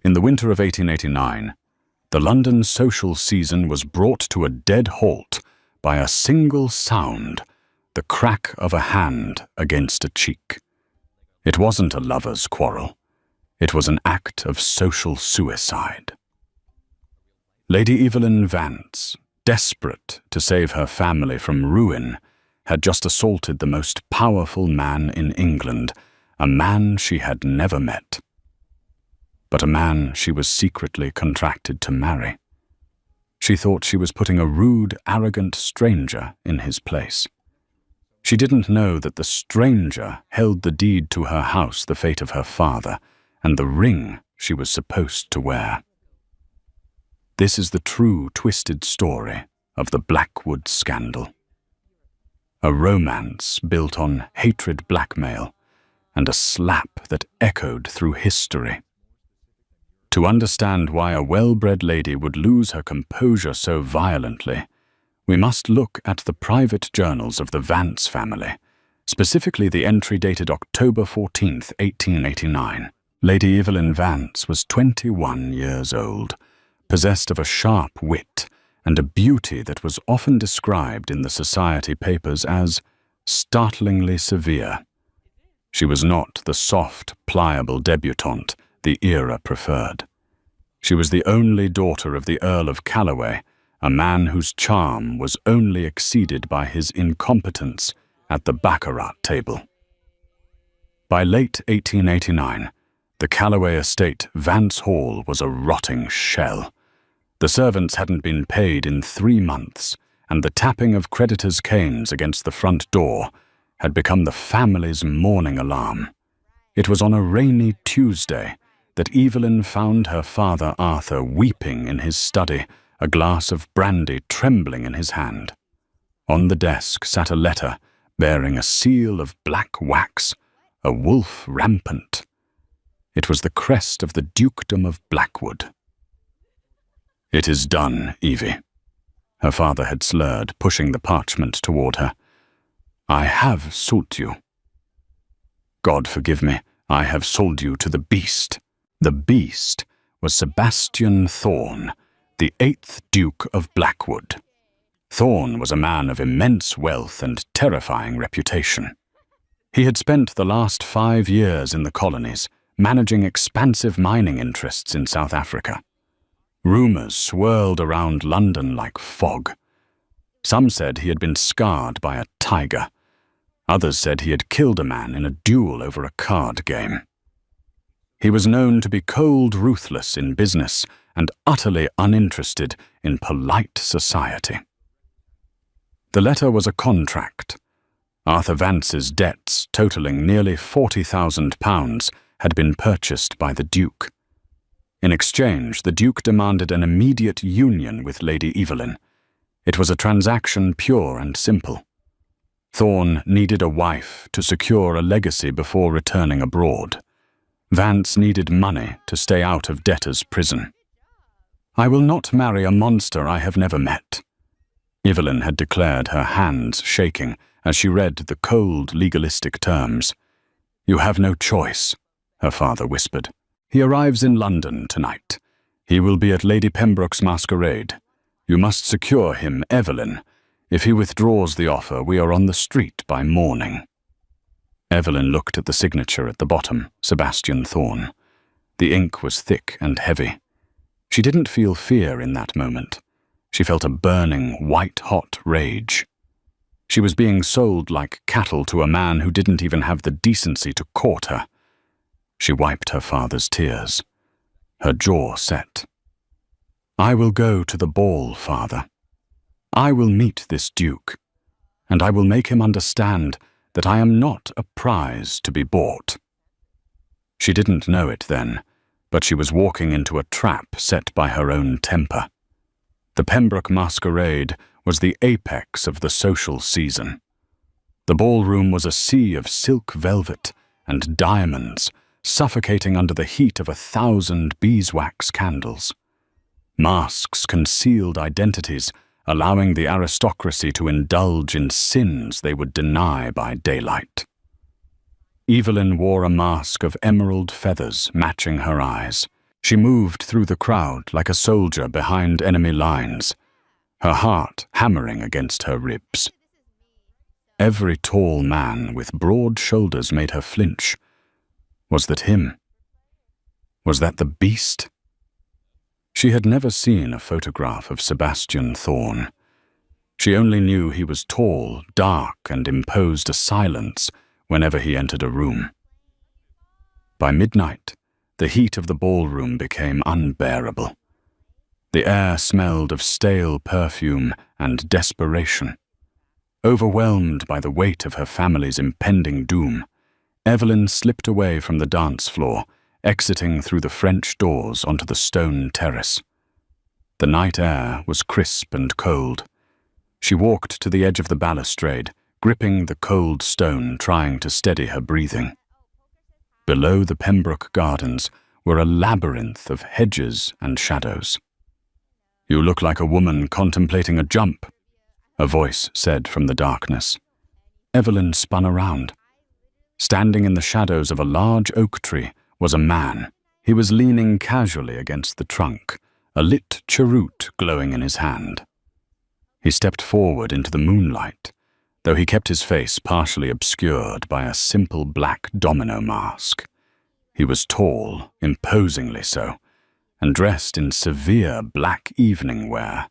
In the winter of 1889, the London social season was brought to a dead halt by a single sound, the crack of a hand against a cheek. It wasn't a lover's quarrel. It was an act of social suicide. Lady Evelyn Vance, desperate to save her family from ruin, had just assaulted the most powerful man in England, a man she had never met, but a man she was secretly contracted to marry. She thought she was putting a rude, arrogant stranger in his place. She didn't know that the stranger held the deed to her house, the fate of her father, and the ring she was supposed to wear. This is the true, twisted story of the Blackwood scandal. A romance built on hatred, blackmail, and a slap that echoed through history. To understand why a well-bred lady would lose her composure so violently, we must look at the private journals of the Vance family, specifically the entry dated October 14th, 1889. Lady Evelyn Vance was 21 years old, possessed of a sharp wit and a beauty that was often described in the society papers as startlingly severe. She was not the soft, pliable debutante the era preferred. She was the only daughter of the Earl of Callaway, a man whose charm was only exceeded by his incompetence at the baccarat table. By late 1889, the Callaway estate, Vance Hall, was a rotting shell. The servants hadn't been paid in 3 months, and the tapping of creditors' canes against the front door had become the family's morning alarm. It was on a rainy Tuesday that Evelyn found her father Arthur weeping in his study, a glass of brandy trembling in his hand. On the desk sat a letter bearing a seal of black wax, a wolf rampant. It was the crest of the Dukedom of Blackwood. "It is done, Evie," her father had slurred, pushing the parchment toward her. "I have sold you. God forgive me, I have sold you to the beast." The beast was Sebastian Thorne, the 8th Duke of Blackwood. Thorne was a man of immense wealth and terrifying reputation. He had spent the last 5 years in the colonies, managing expansive mining interests in South Africa. Rumors swirled around London like fog. Some said he had been scarred by a tiger. Others said he had killed a man in a duel over a card game. He was known to be cold, ruthless in business and utterly uninterested in polite society. The letter was a contract. Arthur Vance's debts, totaling nearly £40,000, had been purchased by the Duke. In exchange, the Duke demanded an immediate union with Lady Evelyn. It was a transaction pure and simple. Thorne needed a wife to secure a legacy before returning abroad. Vance needed money to stay out of debtor's prison. "I will not marry a monster I have never met," Evelyn had declared, her hands shaking as she read the cold, legalistic terms. "You have no choice," her father whispered. "He arrives in London tonight. He will be at Lady Pembroke's masquerade. You must secure him, Evelyn. If he withdraws the offer, we are on the street by morning." Evelyn looked at the signature at the bottom, Sebastian Thorne. The ink was thick and heavy. She didn't feel fear in that moment. She felt a burning, white-hot rage. She was being sold like cattle to a man who didn't even have the decency to court her. She wiped her father's tears. Her jaw set. "I will go to the ball, father. I will meet this Duke, and I will make him understand that I am not a prize to be bought." She didn't know it then, but she was walking into a trap set by her own temper. The Pembroke masquerade was the apex of the social season. The ballroom was a sea of silk velvet and diamonds, suffocating under the heat of 1,000 beeswax candles. Masks concealed identities, allowing the aristocracy to indulge in sins they would deny by daylight. Evelyn wore a mask of emerald feathers matching her eyes. She moved through the crowd like a soldier behind enemy lines, her heart hammering against her ribs. Every tall man with broad shoulders made her flinch. Was that him? Was that the beast? She had never seen a photograph of Sebastian Thorne. She only knew he was tall, dark, and imposed a silence whenever he entered a room. By midnight, the heat of the ballroom became unbearable. The air smelled of stale perfume and desperation. Overwhelmed by the weight of her family's impending doom, Evelyn slipped away from the dance floor, exiting through the French doors onto the stone terrace. The night air was crisp and cold. She walked to the edge of the balustrade, gripping the cold stone, trying to steady her breathing. Below the Pembroke Gardens were a labyrinth of hedges and shadows. "You look like a woman contemplating a jump," a voice said from the darkness. Evelyn spun around. Standing in the shadows of a large oak tree was a man. He was leaning casually against the trunk, a lit cheroot glowing in his hand. He stepped forward into the moonlight, though he kept his face partially obscured by a simple black domino mask. He was tall, imposingly so, and dressed in severe black evening wear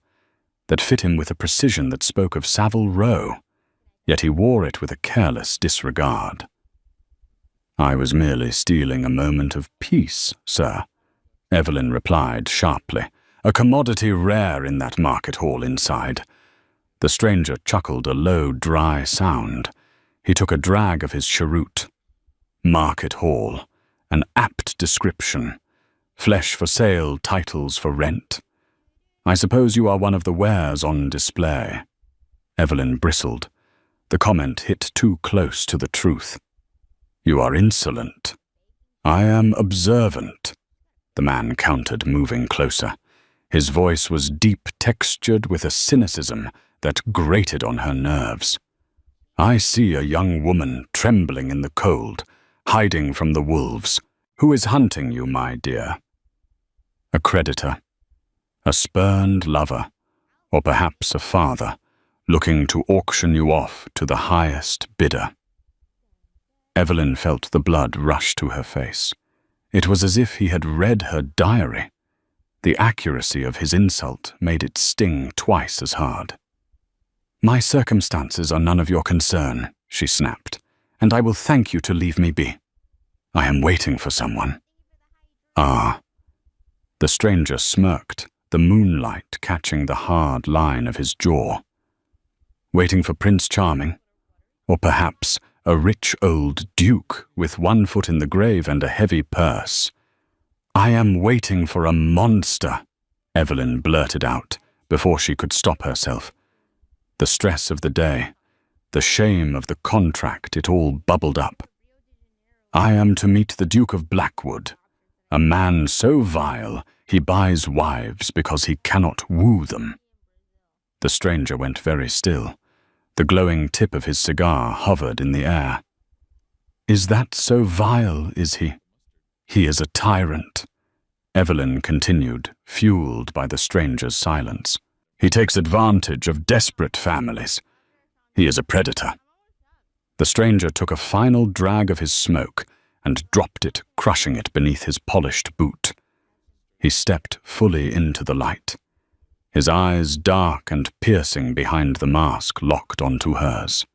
that fit him with a precision that spoke of Savile Row, yet he wore it with a careless disregard. "I was merely stealing a moment of peace, sir," Evelyn replied sharply, a commodity rare in that market hall inside. The stranger chuckled a low, dry sound. He took a drag of his cheroot. "Market hall, an apt description. Flesh for sale, titles for rent. I suppose you are one of the wares on display." Evelyn bristled. The comment hit too close to the truth. "You are insolent." "I am observant," the man countered, moving closer. His voice was deep-textured with a cynicism that grated on her nerves. "I see a young woman trembling in the cold, hiding from the wolves. Who is hunting you, my dear?" "A creditor, a spurned lover, or perhaps a father, looking to auction you off to the highest bidder." Evelyn felt the blood rush to her face. It was as if he had read her diary. The accuracy of his insult made it sting twice as hard. "My circumstances are none of your concern," she snapped, "and I will thank you to leave me be. I am waiting for someone." "Ah." The stranger smirked, the moonlight catching the hard line of his jaw. "Waiting for Prince Charming? Or perhaps a rich old duke with one foot in the grave and a heavy purse?" "I am waiting for a monster," Evelyn blurted out before she could stop herself. The stress of the day, the shame of the contract, it all bubbled up. "I am to meet the Duke of Blackwood, a man so vile he buys wives because he cannot woo them." The stranger went very still. The glowing tip of his cigar hovered in the air. "Is that so vile, is he? He is a tyrant," Evelyn continued, fueled by the stranger's silence. "He takes advantage of desperate families. He is a predator." The stranger took a final drag of his smoke and dropped it, crushing it beneath his polished boot. He stepped fully into the light. His eyes, dark and piercing behind the mask, locked onto hers.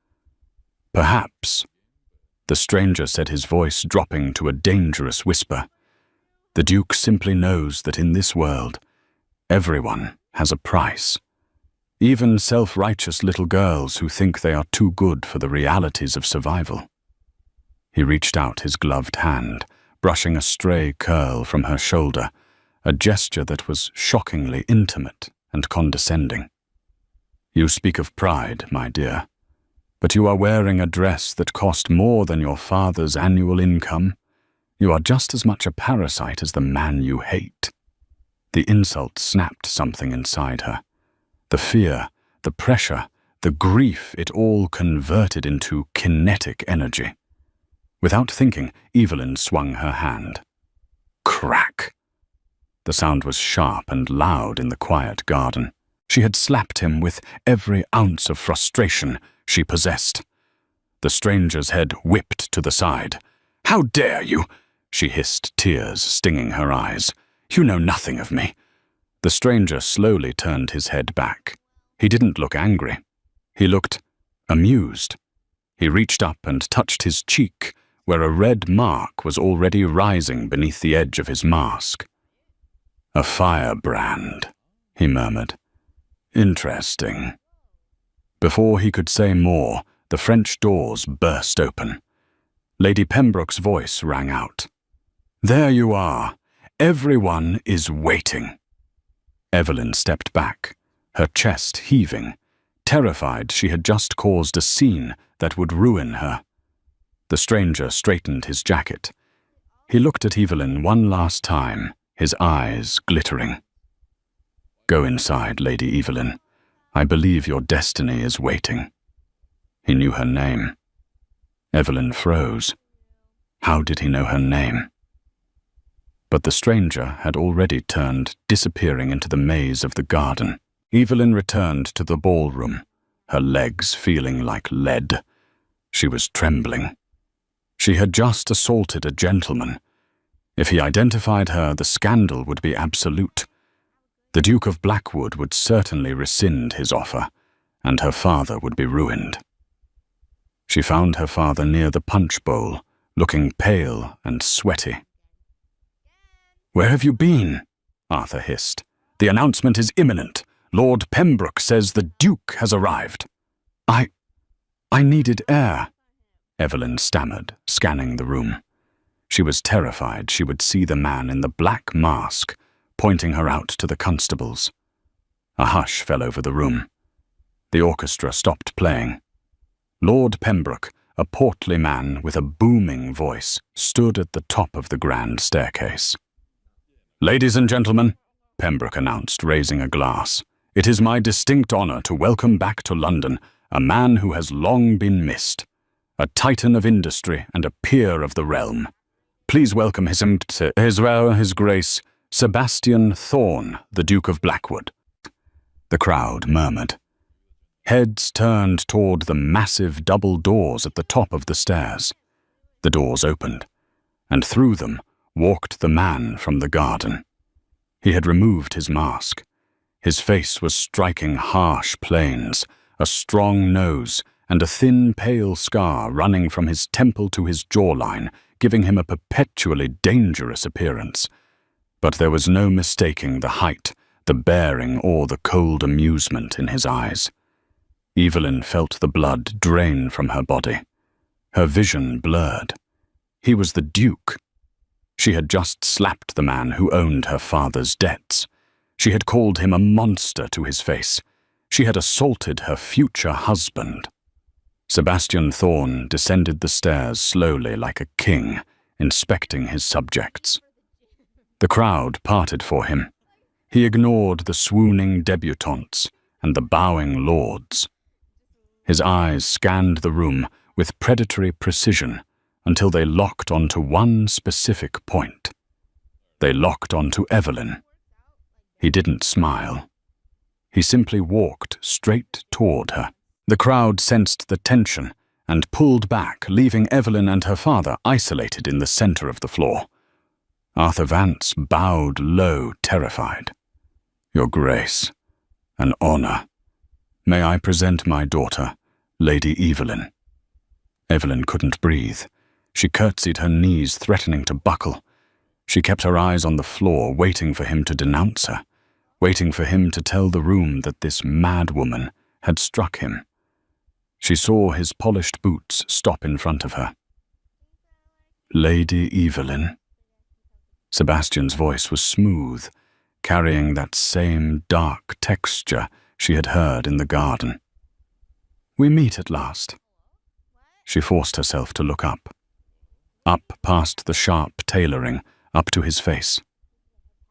"Perhaps," the stranger said, his voice dropping to a dangerous whisper, "the Duke simply knows that in this world, everyone has a price. Even self-righteous little girls who think they are too good for the realities of survival." He reached out his gloved hand, brushing a stray curl from her shoulder, a gesture that was shockingly intimate and condescending. "You speak of pride, my dear, but you are wearing a dress that cost more than your father's annual income. You are just as much a parasite as the man you hate." The insult snapped something inside her. The fear, the pressure, the grief, it all converted into kinetic energy. Without thinking, Evelyn swung her hand. Crack! The sound was sharp and loud in the quiet garden. She had slapped him with every ounce of frustration she possessed. The stranger's head whipped to the side. "How dare you?" she hissed, tears stinging her eyes. "You know nothing of me." The stranger slowly turned his head back. He didn't look angry. He looked amused. He reached up and touched his cheek, where a red mark was already rising beneath the edge of his mask. "A firebrand," he murmured. "Interesting." Before he could say more, the French doors burst open. Lady Pembroke's voice rang out. "There you are. Everyone is waiting." Evelyn stepped back, her chest heaving, terrified she had just caused a scene that would ruin her. The stranger straightened his jacket. He looked at Evelyn one last time, his eyes glittering. "Go inside, Lady Evelyn. I believe your destiny is waiting." He knew her name. Evelyn froze. How did he know her name? But the stranger had already turned, disappearing into the maze of the garden. Evelyn returned to the ballroom, her legs feeling like lead. She was trembling. She had just assaulted a gentleman. If he identified her, the scandal would be absolute. The Duke of Blackwood would certainly rescind his offer, and her father would be ruined. She found her father near the punch bowl, looking pale and sweaty. "Where have you been?" Arthur hissed. "The announcement is imminent. Lord Pembroke says the Duke has arrived." I needed air," Evelyn stammered, scanning the room. She was terrified she would see the man in the black mask, pointing her out to the constables. A hush fell over the room. The orchestra stopped playing. Lord Pembroke, a portly man with a booming voice, stood at the top of the grand staircase. "Ladies and gentlemen," Pembroke announced, raising a glass, "it is my distinct honor to welcome back to London a man who has long been missed, a titan of industry and a peer of the realm. Please welcome His Grace Sebastian Thorne, the Duke of Blackwood." The crowd murmured. Heads turned toward the massive double doors at the top of the stairs. The doors opened, and through them walked the man from the garden. He had removed his mask. His face was striking harsh planes, a strong nose, and a thin, pale scar running from his temple to his jawline, giving him a perpetually dangerous appearance. But there was no mistaking the height, the bearing, or the cold amusement in his eyes. Evelyn felt the blood drain from her body. Her vision blurred. He was the Duke. She had just slapped the man who owned her father's debts. She had called him a monster to his face. She had assaulted her future husband. Sebastian Thorne descended the stairs slowly like a king, inspecting his subjects. The crowd parted for him. He ignored the swooning debutantes and the bowing lords. His eyes scanned the room with predatory precision until they locked onto one specific point. They locked onto Evelyn. He didn't smile. He simply walked straight toward her. The crowd sensed the tension and pulled back, leaving Evelyn and her father isolated in the center of the floor. Arthur Vance bowed low, terrified. "Your Grace, an honor. May I present my daughter, Lady Evelyn?" Evelyn couldn't breathe. She curtsied, her knees threatening to buckle. She kept her eyes on the floor, waiting for him to denounce her, waiting for him to tell the room that this mad woman had struck him. She saw his polished boots stop in front of her. "Lady Evelyn." Sebastian's voice was smooth, carrying that same dark texture she had heard in the garden. "We meet at last." She forced herself to look up. Up past the sharp tailoring, up to his face.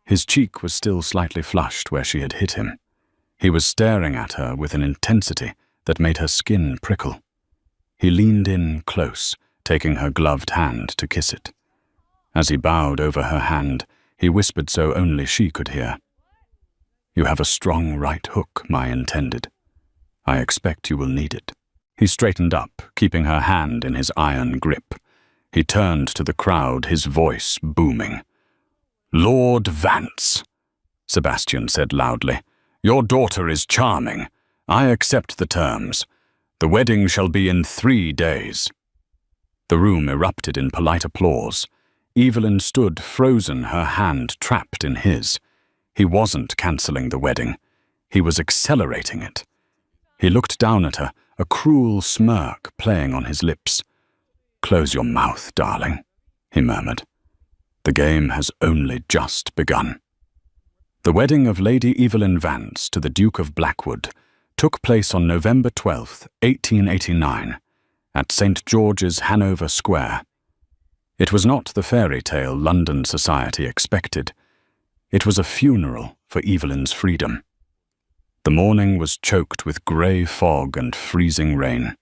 His cheek was still slightly flushed where she had hit him. He was staring at her with an intensity that made her skin prickle. He leaned in close, taking her gloved hand to kiss it. As he bowed over her hand, He whispered so only she could hear. "You have a strong right hook, my intended. I expect you will need it." He straightened up, keeping her hand in his iron grip. He turned to the crowd, his voice booming. "Lord Vance," Sebastian said loudly, "your daughter is charming. I accept the terms. The wedding shall be in 3 days." The room erupted in polite applause. Evelyn stood frozen, her hand trapped in his. He wasn't cancelling the wedding. He was accelerating it. He looked down at her, a cruel smirk playing on his lips. "Close your mouth, darling," he murmured. "The game has only just begun." The wedding of Lady Evelyn Vance to the Duke of Blackwood took place on November 12, 1889, at St. George's, Hanover Square. It was not the fairy tale London society expected. It was a funeral for Evelyn's freedom. The morning was choked with grey fog and freezing rain.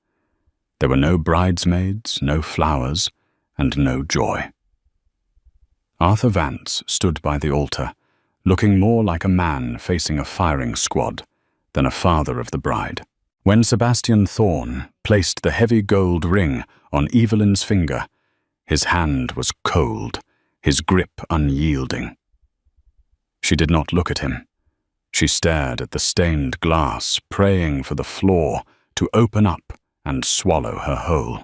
There were no bridesmaids, no flowers, and no joy. Arthur Vance stood by the altar, looking more like a man facing a firing squad than a father of the bride. When Sebastian Thorne placed the heavy gold ring on Evelyn's finger, his hand was cold, his grip unyielding. She did not look at him. She stared at the stained glass, praying for the floor to open up and swallow her whole.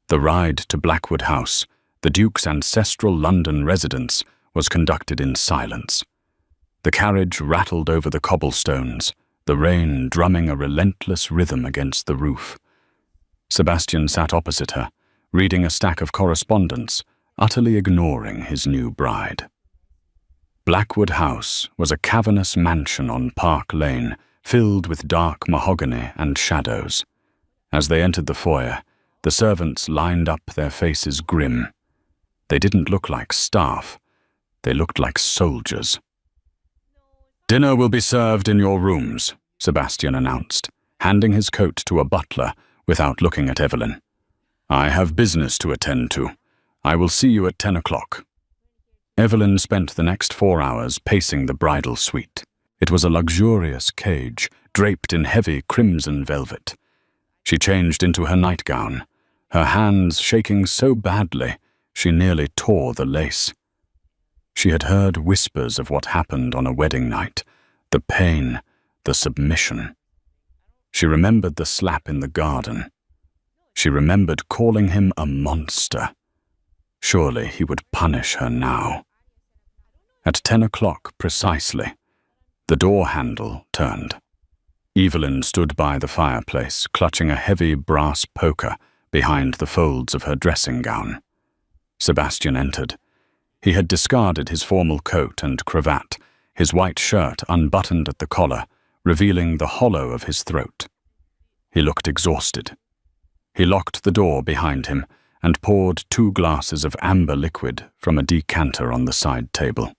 The ride to Blackwood House, the Duke's ancestral London residence, was conducted in silence. The carriage rattled over the cobblestones, the rain drumming a relentless rhythm against the roof. Sebastian sat opposite her, reading a stack of correspondence, utterly ignoring his new bride. Blackwood House was a cavernous mansion on Park Lane, filled with dark mahogany and shadows. As they entered the foyer, the servants lined up, their faces grim. They didn't look like staff. They looked like soldiers. "Dinner will be served in your rooms," Sebastian announced, handing his coat to a butler without looking at Evelyn. "I have business to attend to. I will see you at 10 o'clock. Evelyn spent the next 4 hours pacing the bridal suite. It was a luxurious cage, draped in heavy crimson velvet. She changed into her nightgown, her hands shaking so badly she nearly tore the lace. She had heard whispers of what happened on a wedding night, the pain, the submission. She remembered the slap in the garden. She remembered calling him a monster. Surely he would punish her now. At 10 o'clock precisely, the door handle turned. Evelyn stood by the fireplace, clutching a heavy brass poker behind the folds of her dressing gown. Sebastian entered. He had discarded his formal coat and cravat, his white shirt unbuttoned at the collar, revealing the hollow of his throat. He looked exhausted. He locked the door behind him and poured 2 glasses of amber liquid from a decanter on the side table.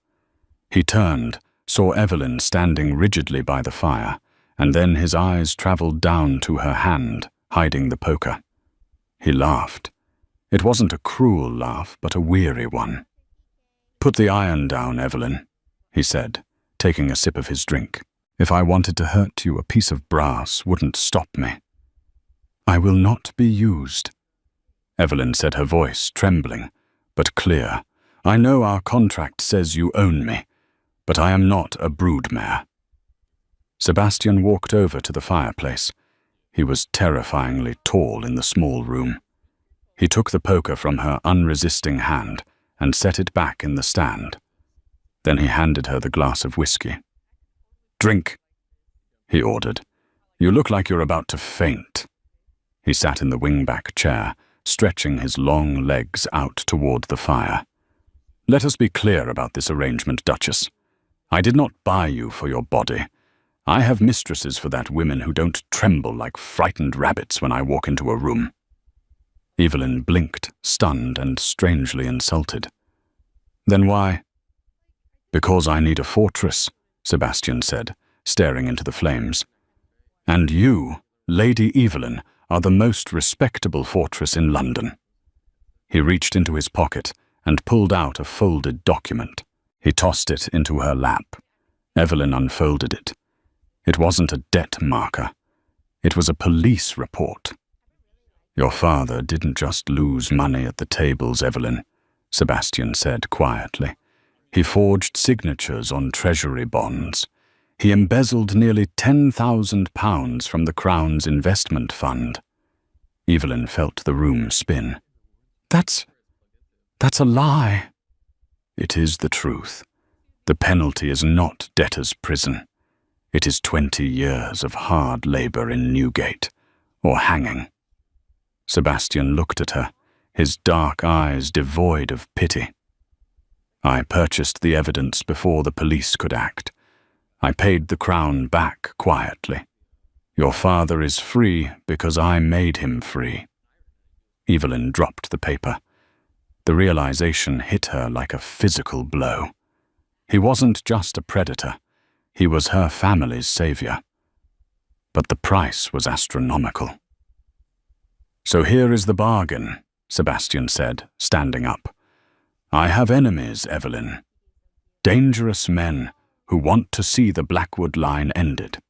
He turned, saw Evelyn standing rigidly by the fire, and then his eyes travelled down to her hand, hiding the poker. He laughed. It wasn't a cruel laugh, but a weary one. "Put the iron down, Evelyn," he said, taking a sip of his drink. "If I wanted to hurt you, a piece of brass wouldn't stop me." "I will not be used," Evelyn said, her voice trembling, but clear. "I know our contract says you own me, but I am not a broodmare." Sebastian walked over to the fireplace. He was terrifyingly tall in the small room. He took the poker from her unresisting hand and set it back in the stand. Then he handed her the glass of whiskey. "Drink," he ordered. "You look like you're about to faint." He sat in the wing-back chair, stretching his long legs out toward the fire. "Let us be clear about this arrangement, Duchess. I did not buy you for your body. I have mistresses for that, women who don't tremble like frightened rabbits when I walk into a room." Evelyn blinked, stunned and strangely insulted. "Then why?" "Because I need a fortress," Sebastian said, staring into the flames. "And you, Lady Evelyn, are the most respectable fortress in London." He reached into his pocket and pulled out a folded document. He tossed it into her lap. Evelyn unfolded it. It wasn't a debt marker. It was a police report. "Your father didn't just lose money at the tables, Evelyn," Sebastian said quietly. "He forged signatures on treasury bonds. He embezzled nearly £10,000 from the Crown's investment fund." Evelyn felt the room spin. That's a lie." "It is the truth. The penalty is not debtor's prison. It is 20 years of hard labor in Newgate, or hanging." Sebastian looked at her, his dark eyes devoid of pity. "I purchased the evidence before the police could act. I paid the Crown back quietly. Your father is free because I made him free." Evelyn dropped the paper. The realization hit her like a physical blow. He wasn't just a predator. He was her family's savior. But the price was astronomical. "So here is the bargain," Sebastian said, standing up. "I have enemies, Evelyn. Dangerous men who want to see the Blackwood line ended.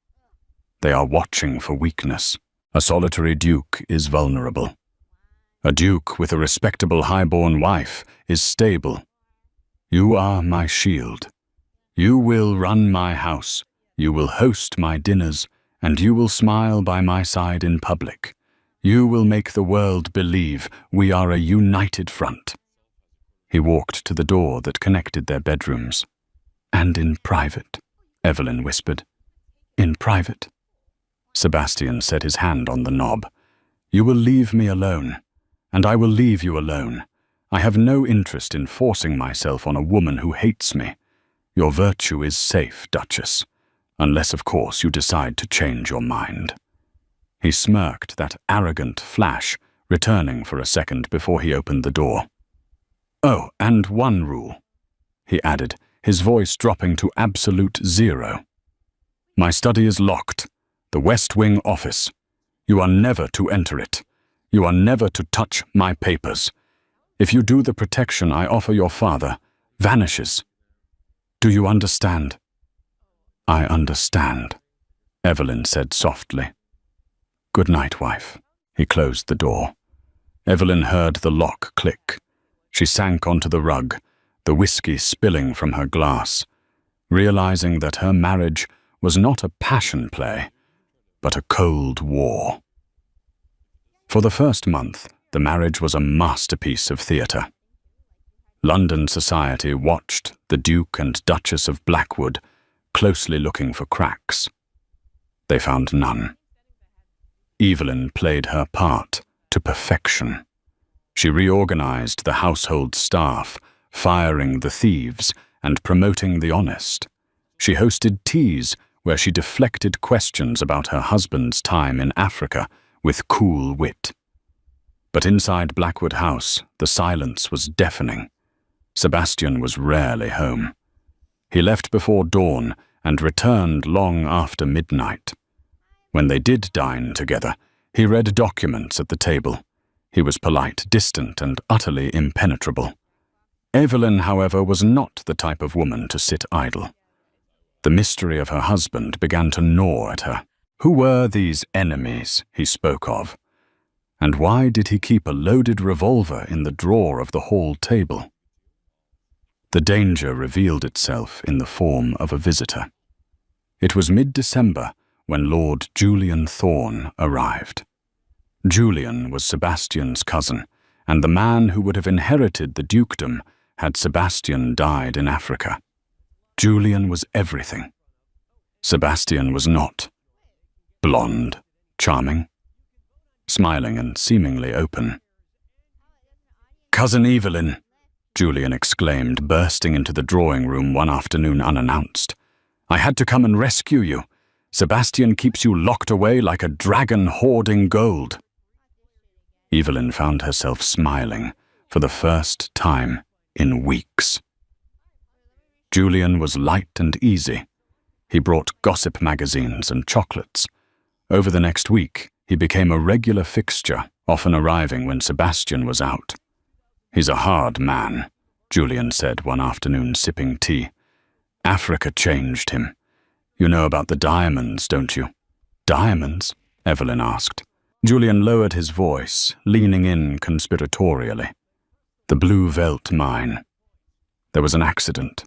They are watching for weakness. A solitary duke is vulnerable. A duke with a respectable high-born wife is stable. You are my shield. You will run my house, you will host my dinners, and you will smile by my side in public. You will make the world believe we are a united front." He walked to the door that connected their bedrooms. "And in private," Evelyn whispered. "In private." Sebastian set his hand on the knob. "You will leave me alone, and I will leave you alone. I have no interest in forcing myself on a woman who hates me. Your virtue is safe, Duchess, unless, of course, you decide to change your mind." He smirked, that arrogant flash, returning for a second before he opened the door. "Oh, and one rule," he added, his voice dropping to absolute zero. "My study is locked, the West Wing office. You are never to enter it. You are never to touch my papers. If you do, the protection I offer your father vanishes. Do you understand?" "I understand," Evelyn said softly. "Good night, wife." He closed the door. Evelyn heard the lock click. She sank onto the rug, the whiskey spilling from her glass, realizing that her marriage was not a passion play, but a cold war. For the first month, the marriage was a masterpiece of theatre. London society watched the Duke and Duchess of Blackwood, closely looking for cracks. They found none. Evelyn played her part to perfection. She reorganized the household staff, firing the thieves and promoting the honest. She hosted teas where she deflected questions about her husband's time in Africa with cool wit. But inside Blackwood House, the silence was deafening. Sebastian was rarely home. He left before dawn and returned long after midnight. When they did dine together, he read documents at the table. He was polite, distant, and utterly impenetrable. Evelyn, however, was not the type of woman to sit idle. The mystery of her husband began to gnaw at her. Who were these enemies he spoke of? And why did he keep a loaded revolver in the drawer of the hall table? The danger revealed itself in the form of a visitor. It was mid-December when Lord Julian Thorne arrived. Julian was Sebastian's cousin, and the man who would have inherited the dukedom had Sebastian died in Africa. Julian was everything. Sebastian was not. Blonde, charming, smiling and seemingly open. "Cousin Evelyn," Julian exclaimed, bursting into the drawing room one afternoon unannounced. "I had to come and rescue you. Sebastian keeps you locked away like a dragon hoarding gold." Evelyn found herself smiling for the first time in weeks. Julian was light and easy. He brought gossip magazines and chocolates. Over the next week, he became a regular fixture, often arriving when Sebastian was out. "He's a hard man," Julian said one afternoon, sipping tea. Africa changed him. You know about the diamonds, don't you? Diamonds? Evelyn asked. Julian lowered his voice, leaning in conspiratorially. The Blue Veld mine. There was an accident.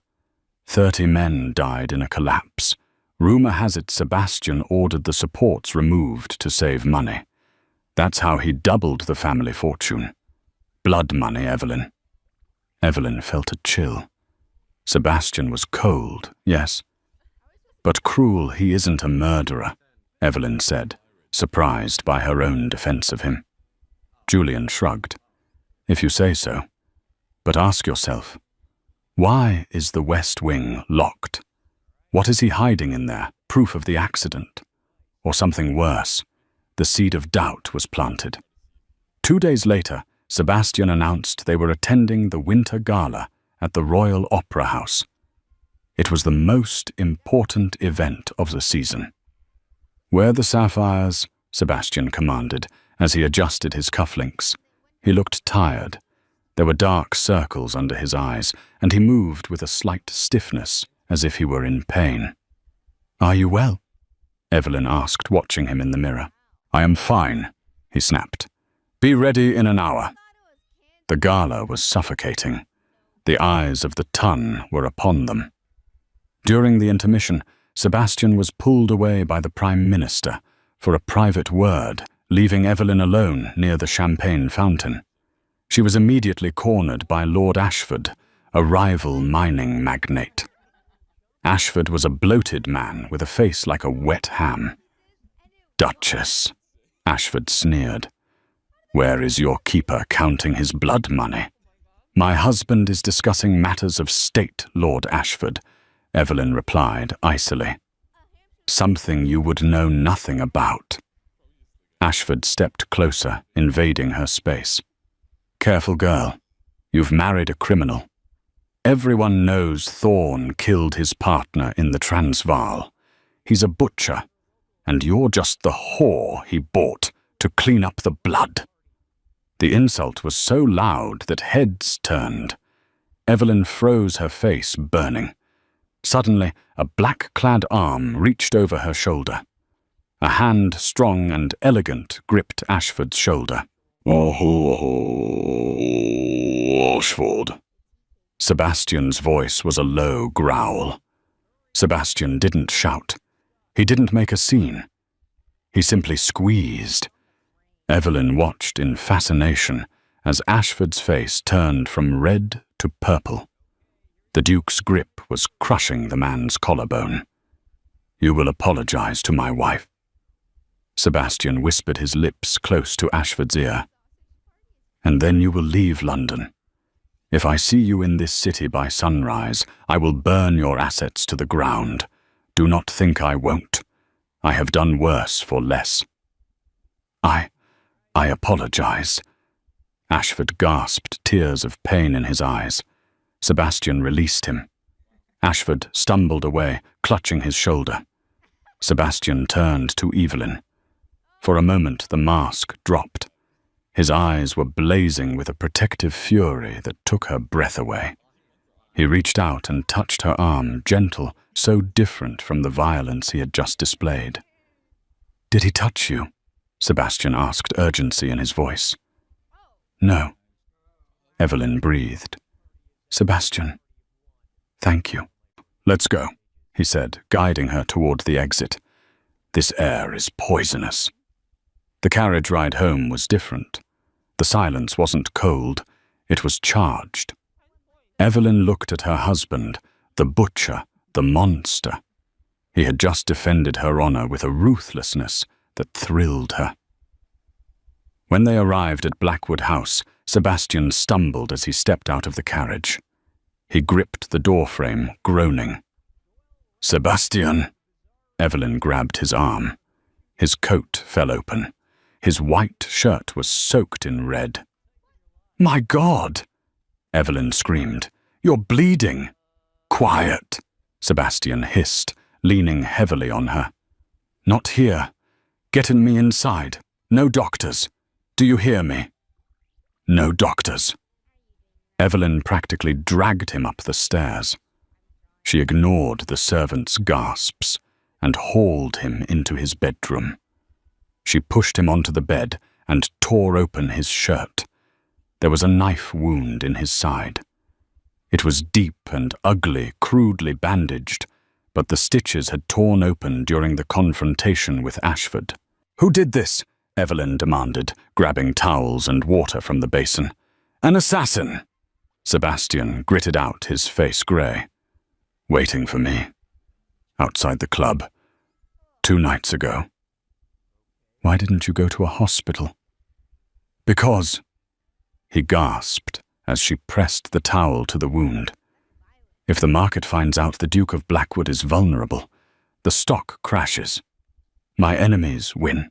30 men died in a collapse. Rumor has it Sebastian ordered the supports removed to save money. That's how he doubled the family fortune. Blood money, Evelyn. Evelyn felt a chill. Sebastian was cold, yes. But cruel he isn't a murderer, Evelyn said, surprised by her own defense of him. Julian shrugged. If you say so. But ask yourself, why is the West Wing locked? What is he hiding in there? Proof of the accident? Or something worse? The seed of doubt was planted. 2 days later, Sebastian announced they were attending the Winter Gala at the Royal Opera House. It was the most important event of the season. Wear the sapphires, Sebastian commanded as he adjusted his cufflinks. He looked tired. There were dark circles under his eyes, and he moved with a slight stiffness, as if he were in pain. Are you well? Evelyn asked, watching him in the mirror. I am fine, he snapped. Be ready in an hour. The gala was suffocating. The eyes of the ton were upon them. During the intermission, Sebastian was pulled away by the Prime Minister for a private word, leaving Evelyn alone near the champagne fountain. She was immediately cornered by Lord Ashford, a rival mining magnate. Ashford was a bloated man with a face like a wet ham. Duchess, Ashford sneered. Where is your keeper counting his blood money? My husband is discussing matters of state, Lord Ashford, Evelyn replied icily. Something you would know nothing about. Ashford stepped closer, invading her space. Careful girl, you've married a criminal. Everyone knows Thorne killed his partner in the Transvaal. He's a butcher, and you're just the whore he bought to clean up the blood. The insult was so loud that heads turned. Evelyn froze, her face burning. Suddenly, a black-clad arm reached over her shoulder. A hand, strong and elegant, gripped Ashford's shoulder. Ashford. Sebastian's voice was a low growl. Sebastian didn't shout. He didn't make a scene. He simply squeezed. Evelyn watched in fascination as Ashford's face turned from red to purple. The Duke's grip was crushing the man's collarbone. You will apologize to my wife. Sebastian whispered, his lips close to Ashford's ear. And then you will leave London. If I see you in this city by sunrise, I will burn your assets to the ground. Do not think I won't. I have done worse for less. I apologize. Ashford gasped, tears of pain in his eyes. Sebastian released him. Ashford stumbled away, clutching his shoulder. Sebastian turned to Evelyn. For a moment, the mask dropped. His eyes were blazing with a protective fury that took her breath away. He reached out and touched her arm, gentle, so different from the violence he had just displayed. Did he touch you? Sebastian asked, urgency in his voice. No. Evelyn breathed. Sebastian, thank you. Let's go, he said, guiding her toward the exit. This air is poisonous. The carriage ride home was different. The silence wasn't cold, it was charged. Evelyn looked at her husband, the butcher, the monster. He had just defended her honor with a ruthlessness that thrilled her. When they arrived at Blackwood House, Sebastian stumbled as he stepped out of the carriage. He gripped the doorframe, groaning. Sebastian! Evelyn grabbed his arm. His coat fell open. His white shirt was soaked in red. My God! Evelyn screamed. You're bleeding! Quiet! Sebastian hissed, leaning heavily on her. Not here. Getting me inside. No doctors. Do you hear me? No doctors. Evelyn practically dragged him up the stairs. She ignored the servant's gasps and hauled him into his bedroom. She pushed him onto the bed and tore open his shirt. There was a knife wound in his side. It was deep and ugly, crudely bandaged, but the stitches had torn open during the confrontation with Ashford. "Who did this?" Evelyn demanded, grabbing towels and water from the basin. "An assassin!" Sebastian gritted out, his face grey. "Waiting for me. Outside the club. 2 nights ago." "Why didn't you go to a hospital?" "Because," he gasped as she pressed the towel to the wound. "If the market finds out the Duke of Blackwood is vulnerable, the stock crashes. My enemies win."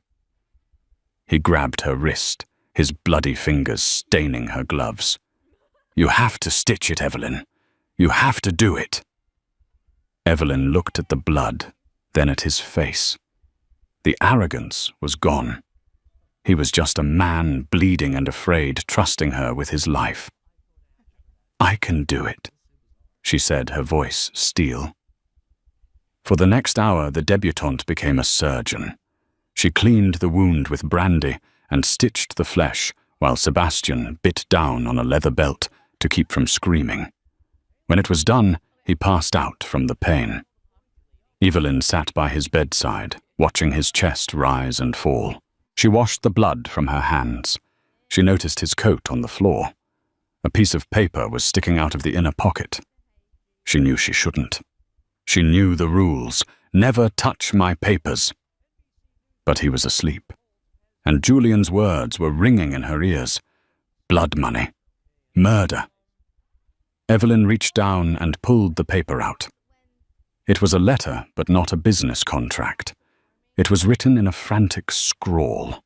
He grabbed her wrist, his bloody fingers staining her gloves. "You have to stitch it, Evelyn. You have to do it." Evelyn looked at the blood, then at his face. The arrogance was gone. He was just a man, bleeding and afraid, trusting her with his life. "I can do it," she said, her voice steel. For the next hour, the debutante became a surgeon. She cleaned the wound with brandy and stitched the flesh while Sebastian bit down on a leather belt to keep from screaming. When it was done, he passed out from the pain. Evelyn sat by his bedside, watching his chest rise and fall. She washed the blood from her hands. She noticed his coat on the floor. A piece of paper was sticking out of the inner pocket. She knew she shouldn't. She knew the rules. Never touch my papers. But he was asleep, and Julian's words were ringing in her ears. Blood money. Murder. Evelyn reached down and pulled the paper out. It was a letter, but not a business contract. It was written in a frantic scrawl.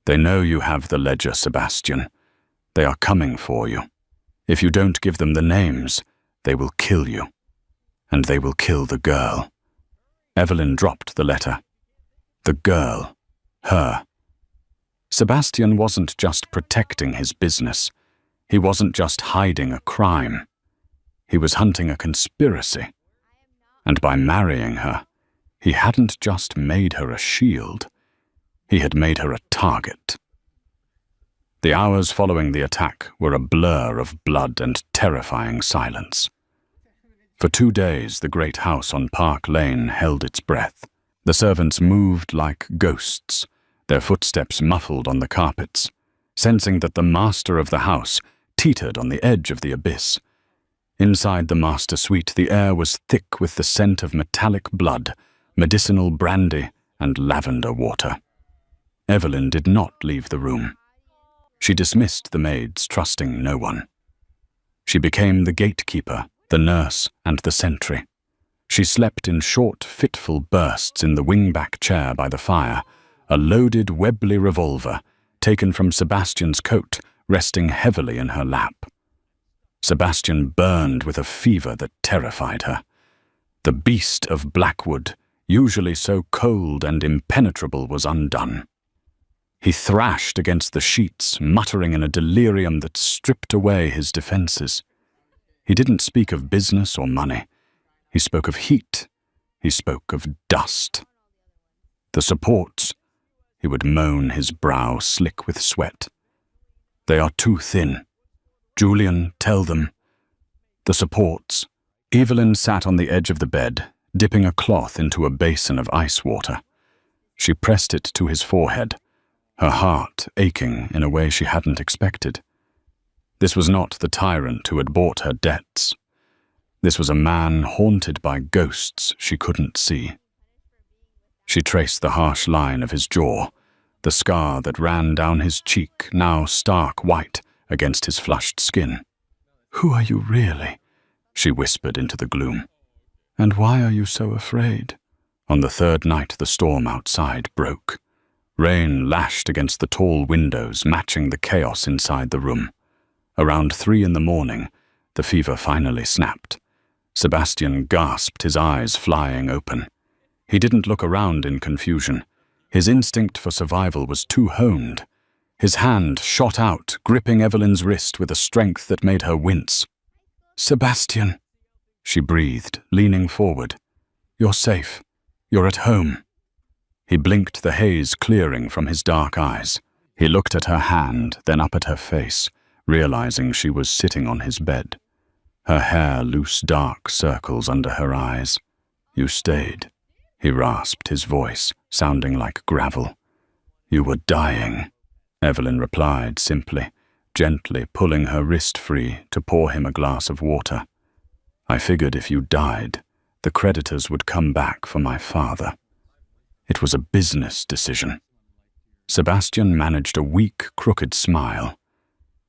"They know you have the ledger, Sebastian. They are coming for you. If you don't give them the names, they will kill you. And they will kill the girl." Evelyn dropped the letter. The girl. Her. Sebastian wasn't just protecting his business. He wasn't just hiding a crime. He was hunting a conspiracy. And by marrying her, he hadn't just made her a shield. He had made her a target. The hours following the attack were a blur of blood and terrifying silence. For 2 days, the great house on Park Lane held its breath. The servants moved like ghosts, their footsteps muffled on the carpets, sensing that the master of the house teetered on the edge of the abyss. Inside the master suite, the air was thick with the scent of metallic blood, medicinal brandy, and lavender water. Evelyn did not leave the room. She dismissed the maids, trusting no one. She became the gatekeeper, the nurse, and the sentry. She slept in short, fitful bursts in the wing-back chair by the fire, a loaded Webley revolver, taken from Sebastian's coat, resting heavily in her lap. Sebastian burned with a fever that terrified her. The beast of Blackwood, usually so cold and impenetrable, was undone. He thrashed against the sheets, muttering in a delirium that stripped away his defenses. He didn't speak of business or money. He spoke of heat. He spoke of dust. "The supports," he would moan, his brow slick with sweat. "They are too thin. Julian, tell them. The supports." Evelyn sat on the edge of the bed, dipping a cloth into a basin of ice water. She pressed it to his forehead, her heart aching in a way she hadn't expected. This was not the tyrant who had bought her debts. This was a man haunted by ghosts she couldn't see. She traced the harsh line of his jaw, the scar that ran down his cheek, now stark white against his flushed skin. "Who are you really?" she whispered into the gloom. "And why are you so afraid?" On the 3rd night, the storm outside broke. Rain lashed against the tall windows, matching the chaos inside the room. Around 3 in the morning, the fever finally snapped. Sebastian gasped, his eyes flying open. He didn't look around in confusion. His instinct for survival was too honed. His hand shot out, gripping Evelyn's wrist with a strength that made her wince. "Sebastian," she breathed, leaning forward. "You're safe. You're at home." He blinked, the haze clearing from his dark eyes. He looked at her hand, then up at her face, realizing she was sitting on his bed. Her hair loose dark circles under her eyes. "You stayed," he rasped, his voice sounding like gravel. "You were dying," Evelyn replied simply, gently pulling her wrist free to pour him a glass of water. "I figured if you died, the creditors would come back for my father. It was a business decision." Sebastian managed a weak, crooked smile.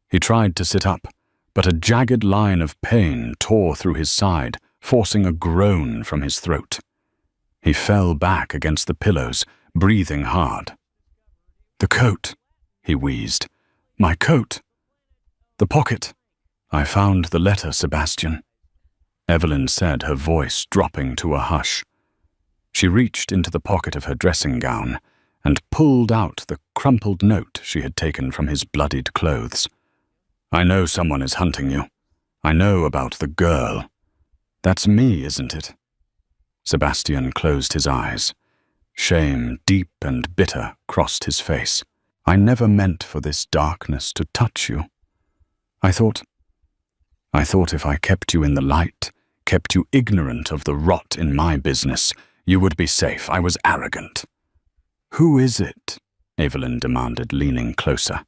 He tried to sit up, but a jagged line of pain tore through his side, forcing a groan from his throat. He fell back against the pillows, breathing hard. "The coat," he wheezed. "My coat. The pocket. I found the letter, Sebastian," Evelyn said, her voice dropping to a hush. She reached into the pocket of her dressing gown and pulled out the crumpled note she had taken from his bloodied clothes. "I know someone is hunting you. I know about the girl. That's me, isn't it?" Sebastian closed his eyes. Shame, deep and bitter, crossed his face. "I never meant for this darkness to touch you. I thought if I kept you in the light, kept you ignorant of the rot in my business, you would be safe. I was arrogant." "Who is it?" Evelyn demanded, leaning closer.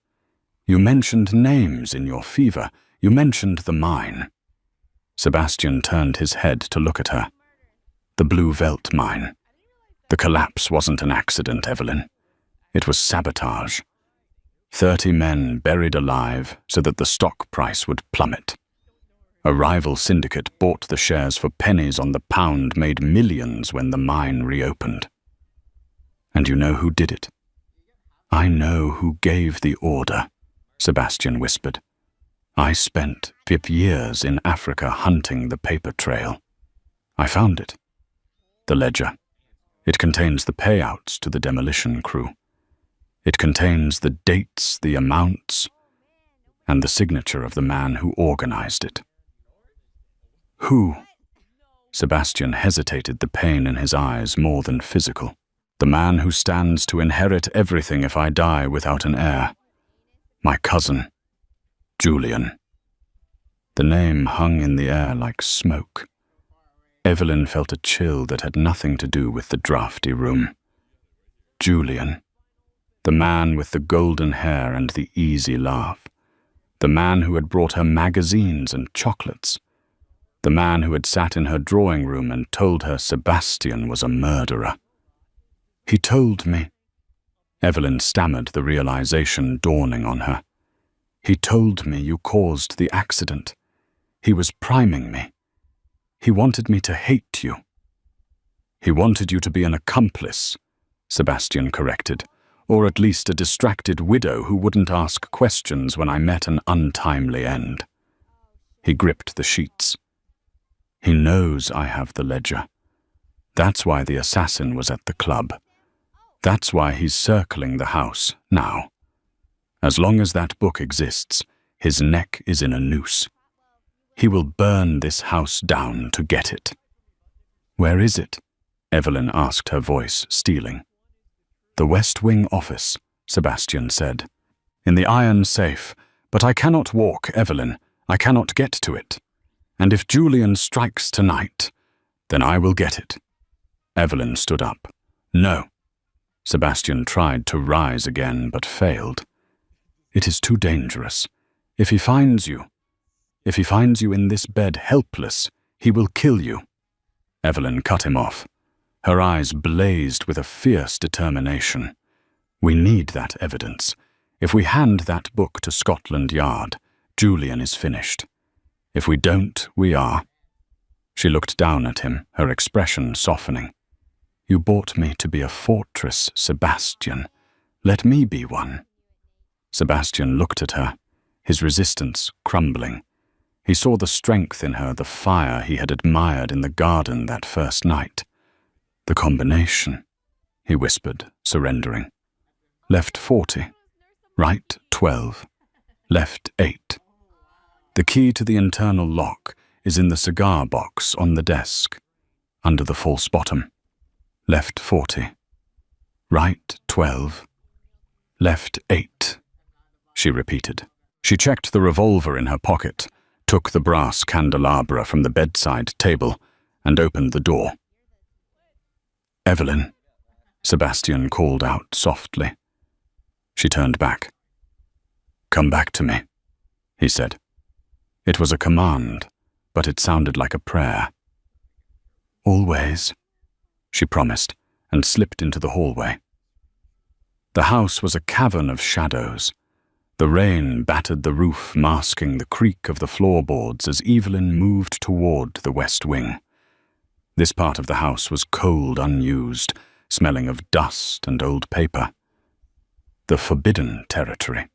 "You mentioned names in your fever. You mentioned the mine." Sebastian turned his head to look at her. "The Blue Veld mine. The collapse wasn't an accident, Evelyn. It was sabotage. 30 men buried alive so that the stock price would plummet. A rival syndicate bought the shares for pennies on the pound, made millions when the mine reopened. And you know who did it?" "I know who gave the order," Sebastian whispered. "I spent 5 years in Africa hunting the paper trail. I found it. The ledger. It contains the payouts to the demolition crew. It contains the dates, the amounts, and the signature of the man who organized it." "Who?" Sebastian hesitated, the pain in his eyes more than physical. "The man who stands to inherit everything if I die without an heir. My cousin, Julian." The name hung in the air like smoke. Evelyn felt a chill that had nothing to do with the drafty room. Julian. The man with the golden hair and the easy laugh. The man who had brought her magazines and chocolates. The man who had sat in her drawing room and told her Sebastian was a murderer. "He told me." Evelyn stammered, the realization dawning on her. "He told me you caused the accident. He was priming me. He wanted me to hate you." "He wanted you to be an accomplice," Sebastian corrected, "or at least a distracted widow who wouldn't ask questions when I met an untimely end." He gripped the sheets. "He knows I have the ledger. That's why the assassin was at the club. That's why he's circling the house now. As long as that book exists, his neck is in a noose. He will burn this house down to get it." "Where is it?" Evelyn asked, her voice stealing. "The West Wing office," Sebastian said. "In the iron safe, but I cannot walk, Evelyn. I cannot get to it. And if Julian strikes tonight, then I will get it." Evelyn stood up. "No." Sebastian tried to rise again, but failed. "It is too dangerous. If he finds you in this bed helpless, he will kill you." Evelyn cut him off. Her eyes blazed with a fierce determination. "We need that evidence. If we hand that book to Scotland Yard, Julian is finished. If we don't, we are." She looked down at him, her expression softening. "You bought me to be a fortress, Sebastian. Let me be one." Sebastian looked at her, his resistance crumbling. He saw the strength in her, the fire he had admired in the garden that first night. "The combination," he whispered, surrendering. "Left 40. Right 12, left 8. The key to the internal lock is in the cigar box on the desk, under the false bottom. Left 40, right 12, left 8, she repeated. She checked the revolver in her pocket, took the brass candelabra from the bedside table, and opened the door. "Evelyn," Sebastian called out softly. She turned back. "Come back to me," he said. It was a command, but it sounded like a prayer. "Always," she promised, and slipped into the hallway. The house was a cavern of shadows. The rain battered the roof, masking the creak of the floorboards as Evelyn moved toward the west wing. This part of the house was cold, unused, smelling of dust and old paper. The forbidden territory.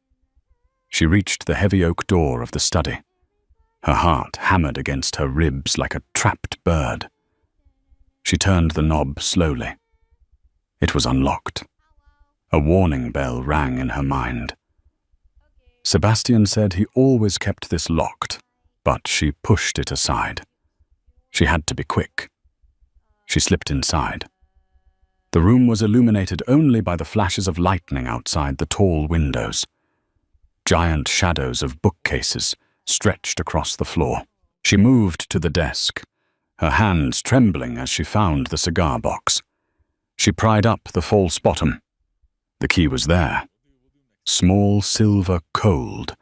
She reached the heavy oak door of the study. Her heart hammered against her ribs like a trapped bird. She turned the knob slowly. It was unlocked. A warning bell rang in her mind. Sebastian said he always kept this locked, but she pushed it aside. She had to be quick. She slipped inside. The room was illuminated only by the flashes of lightning outside the tall windows. Giant shadows of bookcases stretched across the floor. She moved to the desk, her hands trembling as she found the cigar box. She pried up the false bottom. The key was there. Small, silver, cold.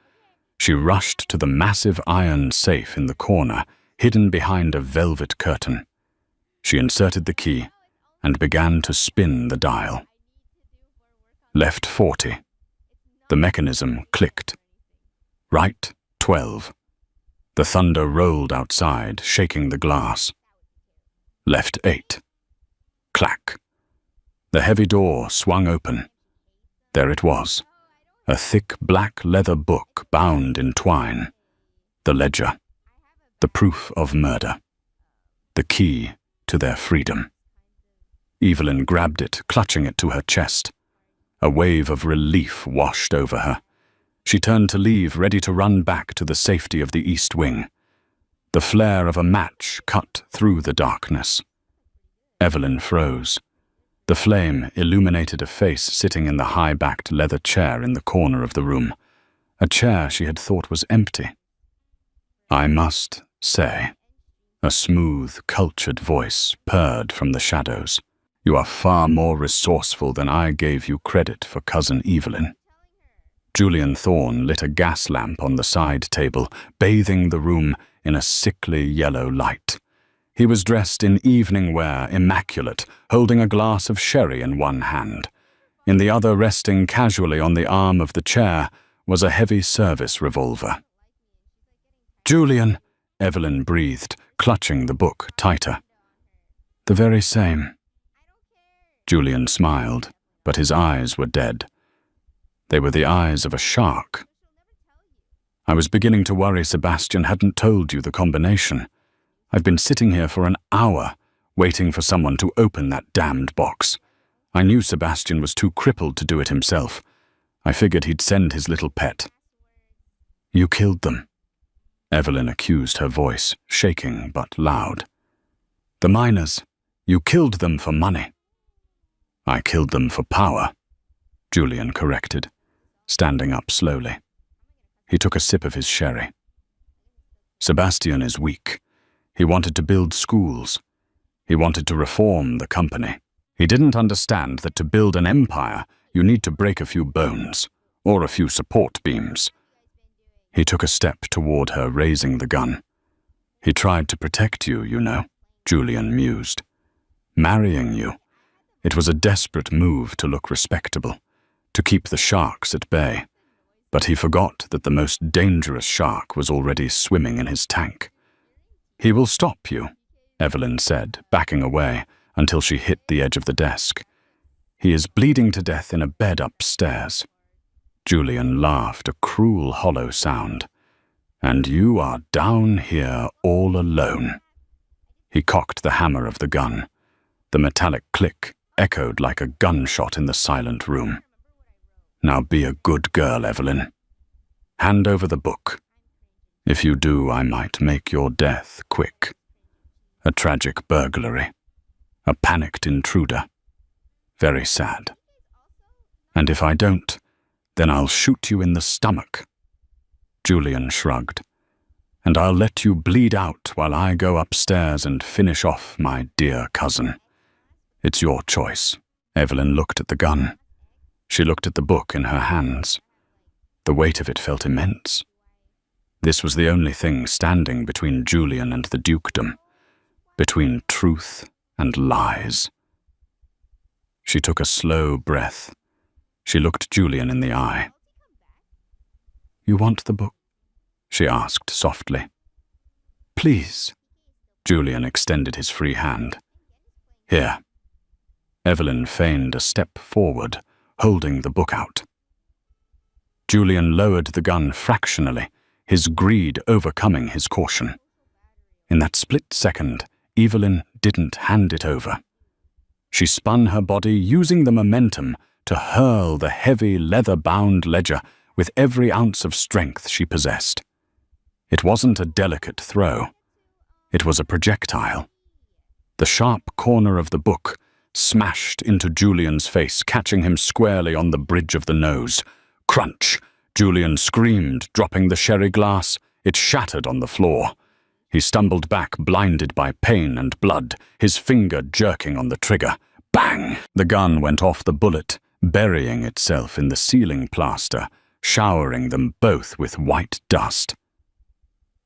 She rushed to the massive iron safe in the corner, hidden behind a velvet curtain. She inserted the key and began to spin the dial. Left 40. The mechanism clicked. Right 12. The thunder rolled outside, shaking the glass. Left 8. Clack. The heavy door swung open. There it was, a thick black leather book bound in twine. The ledger. The proof of murder. The key to their freedom. Evelyn grabbed it, clutching it to her chest. A wave of relief washed over her. She turned to leave, ready to run back to the safety of the east wing. The flare of a match cut through the darkness. Evelyn froze. The flame illuminated a face sitting in the high-backed leather chair in the corner of the room, a chair she had thought was empty. "I must say," a smooth, cultured voice purred from the shadows, "you are far more resourceful than I gave you credit for, Cousin Evelyn." Julian Thorne lit a gas lamp on the side table, bathing the room in a sickly yellow light. He was dressed in evening wear, immaculate, holding a glass of sherry in one hand. In the other, resting casually on the arm of the chair, was a heavy service revolver. "Julian," Evelyn breathed, clutching the book tighter. "The very same." Julian smiled, but his eyes were dead. They were the eyes of a shark. "I was beginning to worry Sebastian hadn't told you the combination. I've been sitting here for an hour, waiting for someone to open that damned box. I knew Sebastian was too crippled to do it himself. I figured he'd send his little pet." "You killed them," Evelyn accused, her voice shaking but loud. "The miners. You killed them for money." "I killed them for power," Julian corrected, standing up slowly. He took a sip of his sherry. "Sebastian is weak. He wanted to build schools. He wanted to reform the company. He didn't understand that to build an empire, you need to break a few bones, or a few support beams." He took a step toward her, raising the gun. "He tried to protect you, you know," Julian mused. "Marrying you. It was a desperate move to look respectable, to keep the sharks at bay. But he forgot that the most dangerous shark was already swimming in his tank." "He will stop you," Evelyn said, backing away until she hit the edge of the desk. "He is bleeding to death in a bed upstairs." Julian laughed, a cruel, hollow sound. "And you are down here all alone." He cocked the hammer of the gun. The metallic click echoed like a gunshot in the silent room. Now be a good girl, Evelyn. Hand over the book. If you do, I might make your death quick. A tragic burglary. A panicked intruder. Very sad. And if I don't, then I'll shoot you in the stomach. Julian shrugged. And I'll let you bleed out while I go upstairs and finish off my dear cousin. It's your choice. Evelyn looked at the gun. She looked at the book in her hands. The weight of it felt immense. This was the only thing standing between Julian and the dukedom, between truth and lies. She took a slow breath. She looked Julian in the eye. "You want the book?" she asked softly. "Please." Julian extended his free hand. "Here." Evelyn feigned a step forward, holding the book out. Julian lowered the gun fractionally, his greed overcoming his caution. In that split second, Evelyn didn't hand it over. She spun her body, using the momentum to hurl the heavy, leather-bound ledger with every ounce of strength she possessed. It wasn't a delicate throw. It was a projectile. The sharp corner of the book smashed into Julian's face, catching him squarely on the bridge of the nose. Crunch! Julian screamed, dropping the sherry glass. It shattered on the floor. He stumbled back, blinded by pain and blood, his finger jerking on the trigger. Bang! The gun went off the bullet, burying itself in the ceiling plaster, showering them both with white dust.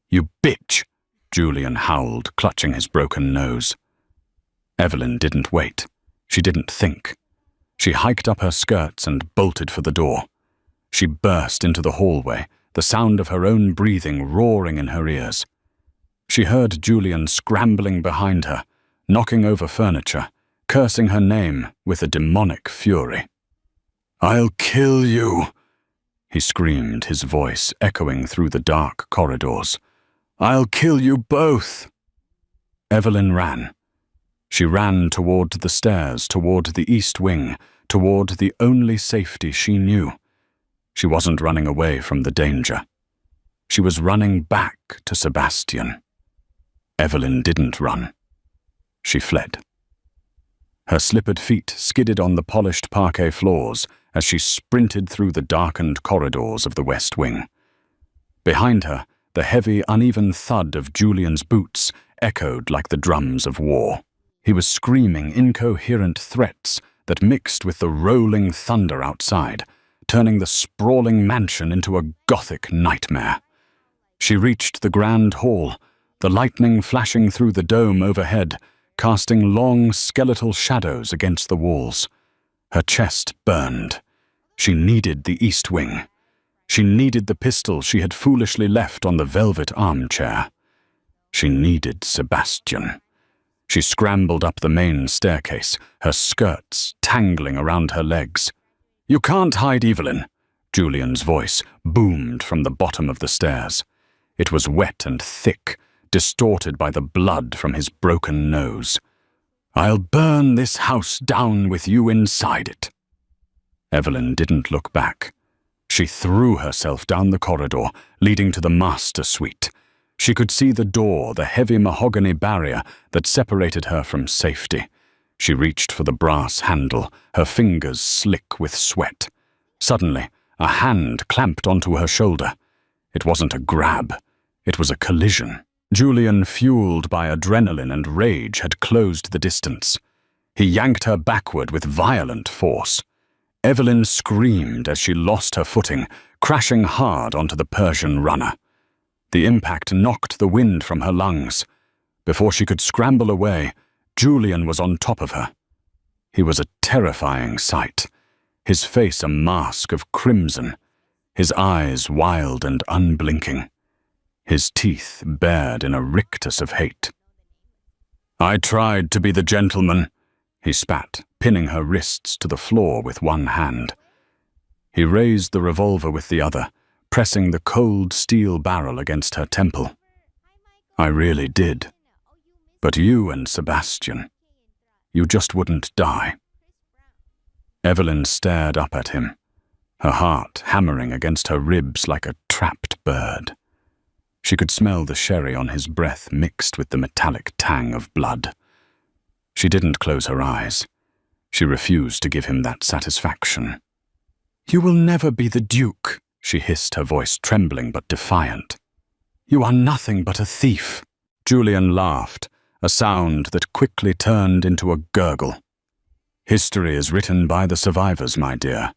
"You bitch!" Julian howled, clutching his broken nose. Evelyn didn't wait. She didn't think. She hiked up her skirts and bolted for the door. She burst into the hallway, the sound of her own breathing roaring in her ears. She heard Julian scrambling behind her, knocking over furniture, cursing her name with a demonic fury. "I'll kill you!" he screamed, his voice echoing through the dark corridors. "I'll kill you both!" Evelyn ran. She ran toward the stairs, toward the east wing, toward the only safety she knew. She wasn't running away from the danger. She was running back to Sebastian. Evelyn didn't run. She fled. Her slippered feet skidded on the polished parquet floors as she sprinted through the darkened corridors of the West Wing. Behind her, the heavy, uneven thud of Julian's boots echoed like the drums of war. He was screaming incoherent threats that mixed with the rolling thunder outside, turning the sprawling mansion into a Gothic nightmare. She reached the grand hall, the lightning flashing through the dome overhead, casting long skeletal shadows against the walls. Her chest burned. She needed the East Wing. She needed the pistol she had foolishly left on the velvet armchair. She needed Sebastian. She scrambled up the main staircase, her skirts tangling around her legs. "You can't hide, Evelyn!" Julian's voice boomed from the bottom of the stairs. It was wet and thick, distorted by the blood from his broken nose. "I'll burn this house down with you inside it." Evelyn didn't look back. She threw herself down the corridor, leading to the master suite. She could see the door, the heavy mahogany barrier that separated her from safety. She reached for the brass handle, her fingers slick with sweat. Suddenly, a hand clamped onto her shoulder. It wasn't a grab. It was a collision. Julian, fueled by adrenaline and rage, had closed the distance. He yanked her backward with violent force. Evelyn screamed as she lost her footing, crashing hard onto the Persian runner. The impact knocked the wind from her lungs. Before she could scramble away, Julian was on top of her. He was a terrifying sight, his face a mask of crimson, his eyes wild and unblinking, his teeth bared in a rictus of hate. "I tried to be the gentleman," he spat, pinning her wrists to the floor with one hand. He raised the revolver with the other, pressing the cold steel barrel against her temple. "I really did. But you and Sebastian, you just wouldn't die." Evelyn stared up at him. her heart hammering against her ribs like a trapped bird. She could smell the sherry on his breath mixed with the metallic tang of blood. She didn't close her eyes. She refused to give him that satisfaction. "You will never be the Duke," she hissed, her voice trembling but defiant. "You are nothing but a thief." Julian laughed, a sound that quickly turned into a gurgle. "History is written by the survivors, my dear,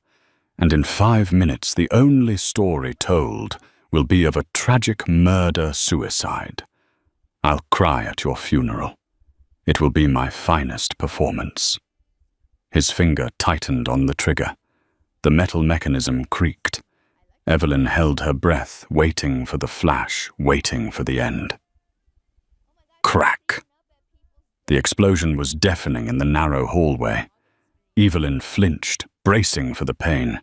and in 5 minutes the only story told will be of a tragic murder-suicide. I'll cry at your funeral. It will be my finest performance." His finger tightened on the trigger. The metal mechanism creaked. Evelyn held her breath, waiting for the flash, waiting for the end. Crack! The explosion was deafening in the narrow hallway. Evelyn flinched, bracing for the pain.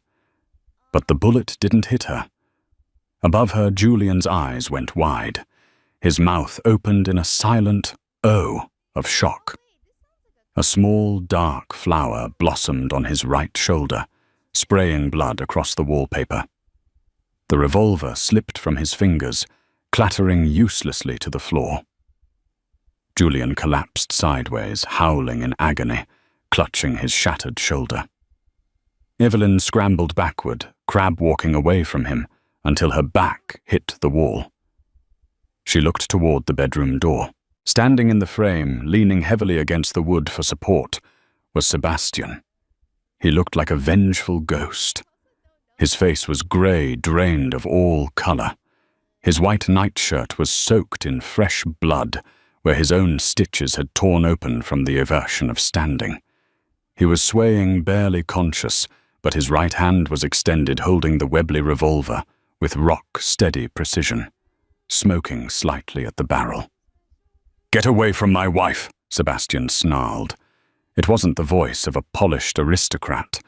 But the bullet didn't hit her. Above her, Julian's eyes went wide. His mouth opened in a silent "oh" of shock. A small, dark flower blossomed on his right shoulder, spraying blood across the wallpaper. The revolver slipped from his fingers, clattering uselessly to the floor. Julian collapsed sideways, howling in agony, clutching his shattered shoulder. Evelyn scrambled backward, crab-walking away from him, until her back hit the wall. She looked toward the bedroom door. Standing in the frame, leaning heavily against the wood for support, was Sebastian. He looked like a vengeful ghost. His face was grey, drained of all color. His white nightshirt was soaked in fresh blood, where his own stitches had torn open from the aversion of standing. He was swaying, barely conscious, but his right hand was extended, holding the Webley revolver with rock-steady precision, smoking slightly at the barrel. "Get away from my wife," Sebastian snarled. It wasn't the voice of a polished aristocrat.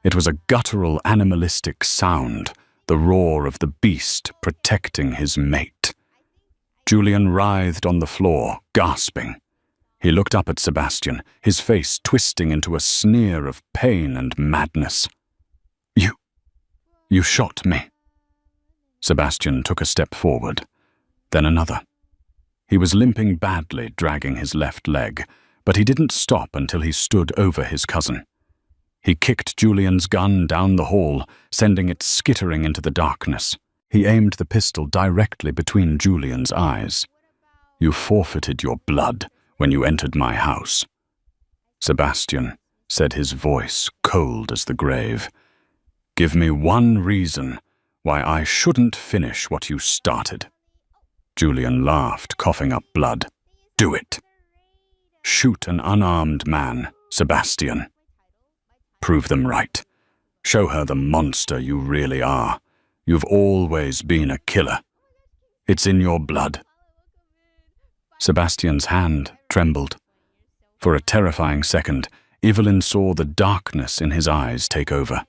It was a guttural, animalistic sound, the roar of the beast protecting his mate. Julian writhed on the floor, gasping. He looked up at Sebastian, his face twisting into a sneer of pain and madness. You shot me." Sebastian took a step forward, then another. He was limping badly, dragging his left leg, but he didn't stop until he stood over his cousin. He kicked Julian's gun down the hall, sending it skittering into the darkness. He aimed the pistol directly between Julian's eyes. "You forfeited your blood when you entered my house." "Sebastian," said his voice, cold as the grave, "give me one reason why I shouldn't finish what you started." Julian laughed, coughing up blood. "Do it. Shoot an unarmed man, Sebastian. Prove them right. Show her the monster you really are. You've always been a killer. It's in your blood." Sebastian's hand trembled. For a terrifying second, Evelyn saw the darkness in his eyes take over.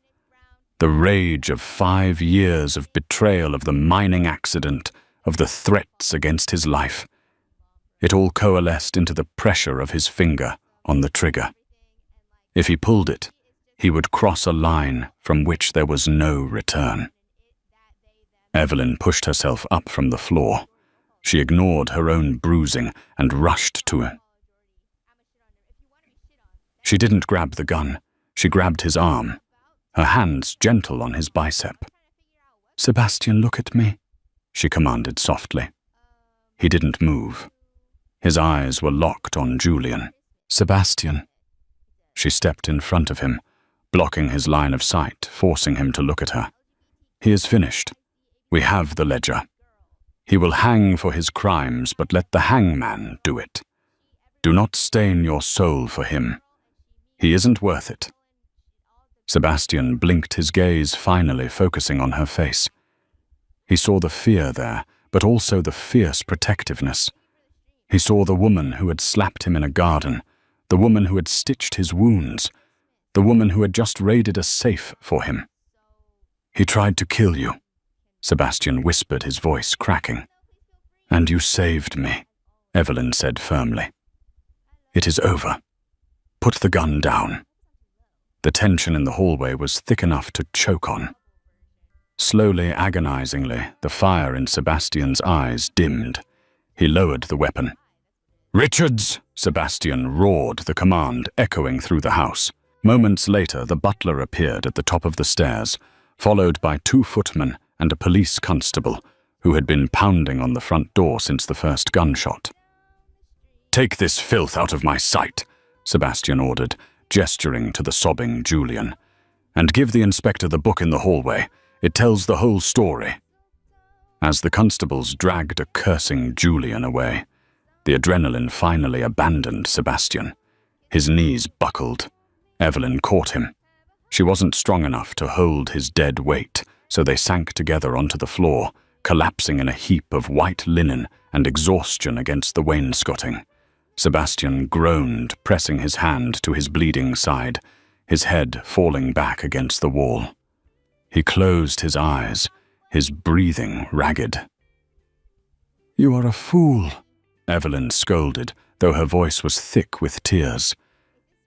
The rage of 5 years of betrayal, of the mining accident, of the threats against his life. It all coalesced into the pressure of his finger on the trigger. If he pulled it, he would cross a line from which there was no return. Evelyn pushed herself up from the floor. She ignored her own bruising and rushed to him. She didn't grab the gun. She grabbed his arm, her hands gentle on his bicep. "Sebastian, look at me," she commanded softly. He didn't move. His eyes were locked on Julian. "Sebastian." She stepped in front of him, blocking his line of sight, forcing him to look at her. "He is finished. We have the ledger. He will hang for his crimes, but let the hangman do it. Do not stain your soul for him. He isn't worth it." Sebastian blinked, his gaze finally focusing on her face. He saw the fear there, but also the fierce protectiveness. He saw the woman who had slapped him in a garden, the woman who had stitched his wounds, the woman who had just raided a safe for him. "He tried to kill you," Sebastian whispered, his voice cracking. "And you saved me," Evelyn said firmly. "It is over. Put the gun down." The tension in the hallway was thick enough to choke on. Slowly, agonizingly, the fire in Sebastian's eyes dimmed. He lowered the weapon. "Richards!" Sebastian roared, the command echoing through the house. Moments later, the butler appeared at the top of the stairs, followed by 2 footmen and a police constable, who had been pounding on the front door since the first gunshot. "Take this filth out of my sight," Sebastian ordered, gesturing to the sobbing Julian. "And give the inspector the book in the hallway. It tells the whole story." As the constables dragged a cursing Julian away, the adrenaline finally abandoned Sebastian. His knees buckled. Evelyn caught him. She wasn't strong enough to hold his dead weight, so they sank together onto the floor, collapsing in a heap of white linen and exhaustion against the wainscoting. Sebastian groaned, pressing his hand to his bleeding side, his head falling back against the wall. He closed his eyes, his breathing ragged. "You are a fool," Evelyn scolded, though her voice was thick with tears.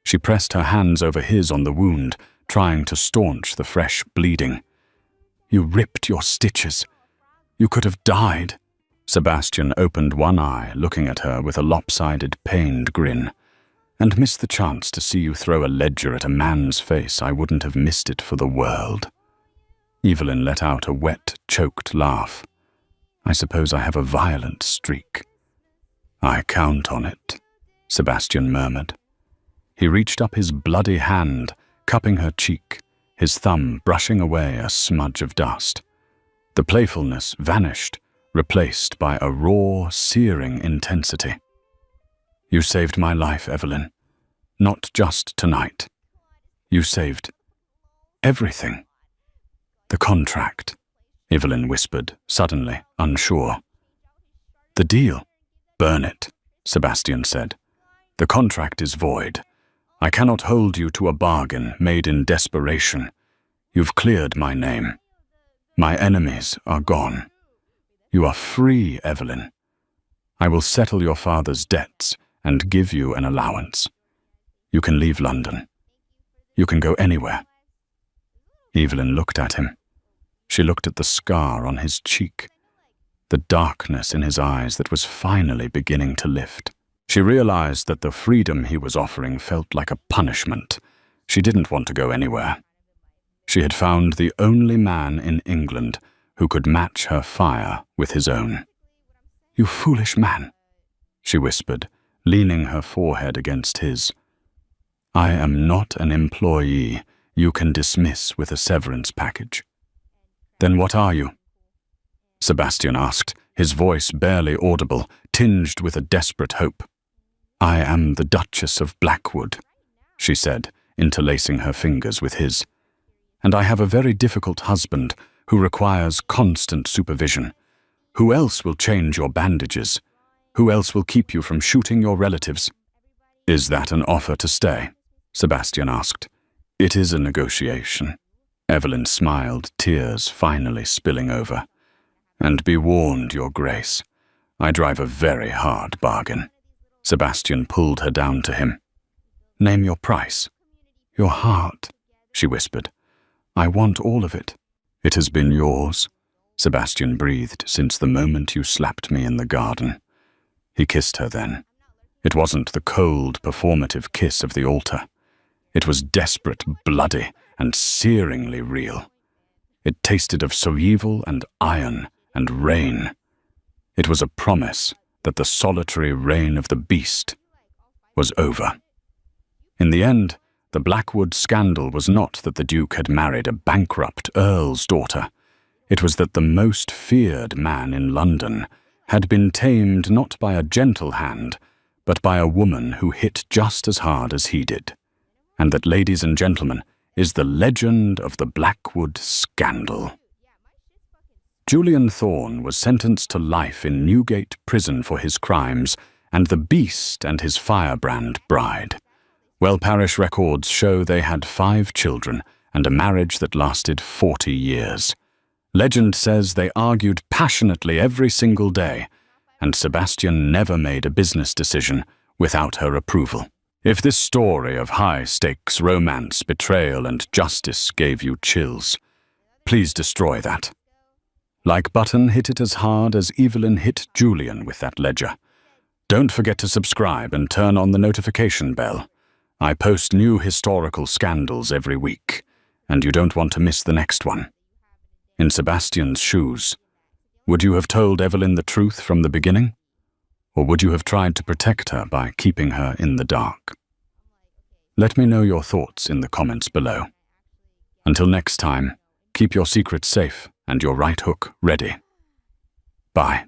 She pressed her hands over his on the wound, trying to staunch the fresh bleeding. "You ripped your stitches. You could have died." Sebastian opened one eye, looking at her with a lopsided, pained grin. "And missed the chance to see you throw a ledger at a man's face. I wouldn't have missed it for the world." Evelyn let out a wet, choked laugh. "I suppose I have a violent streak." "I count on it," Sebastian murmured. He reached up his bloody hand, cupping her cheek, his thumb brushing away a smudge of dust. The playfulness vanished, replaced by a raw, searing intensity. "You saved my life, Evelyn. Not just tonight. You saved everything." "The contract," Evelyn whispered, suddenly unsure. "The deal." "Burn it," Sebastian said. "The contract is void. I cannot hold you to a bargain made in desperation. You've cleared my name. My enemies are gone. You are free, Evelyn. I will settle your father's debts and give you an allowance. You can leave London. You can go anywhere." Evelyn looked at him. She looked at the scar on his cheek, the darkness in his eyes that was finally beginning to lift. She realized that the freedom he was offering felt like a punishment. She didn't want to go anywhere. She had found the only man in England who could match her fire with his own. "You foolish man," she whispered, leaning her forehead against his. "I am not an employee you can dismiss with a severance package." "Then what are you?" Sebastian asked, his voice barely audible, tinged with a desperate hope. "I am the Duchess of Blackwood," she said, interlacing her fingers with his. "And I have a very difficult husband who requires constant supervision. Who else will change your bandages? Who else will keep you from shooting your relatives?" "Is that an offer to stay?" Sebastian asked. "It is a negotiation." Evelyn smiled, tears finally spilling over. "And be warned, Your Grace, I drive a very hard bargain." Sebastian pulled her down to him. "Name your price." "Your heart," she whispered. "I want all of it." "It has been yours," Sebastian breathed, "since the moment you slapped me in the garden." He kissed her then. It wasn't the cold, performative kiss of the altar. It was desperate, bloody, and searingly real. It tasted of survival and iron and rain. It was a promise that the solitary reign of the beast was over. In the end, the Blackwood scandal was not that the Duke had married a bankrupt earl's daughter. It was that the most feared man in London had been tamed not by a gentle hand, but by a woman who hit just as hard as he did. And that, ladies and gentlemen, is the legend of the Blackwood scandal. Julian Thorne was sentenced to life in Newgate prison for his crimes, and the beast and his firebrand bride. Well, parish records show they had 5 children and a marriage that lasted 40 years. Legend says they argued passionately every single day, and Sebastian never made a business decision without her approval. If this story of high-stakes romance, betrayal, and justice gave you chills, Please destroy that. Like button, hit it as hard as Evelyn hit Julian with that ledger. Don't forget to subscribe and turn on the notification bell. I post new historical scandals every week, and you don't want to miss the next one. In Sebastian's shoes, would you have told Evelyn the truth from the beginning? Or would you have tried to protect her by keeping her in the dark? Let me know your thoughts in the comments below. Until next time, keep your secrets safe and your right hook ready. Bye.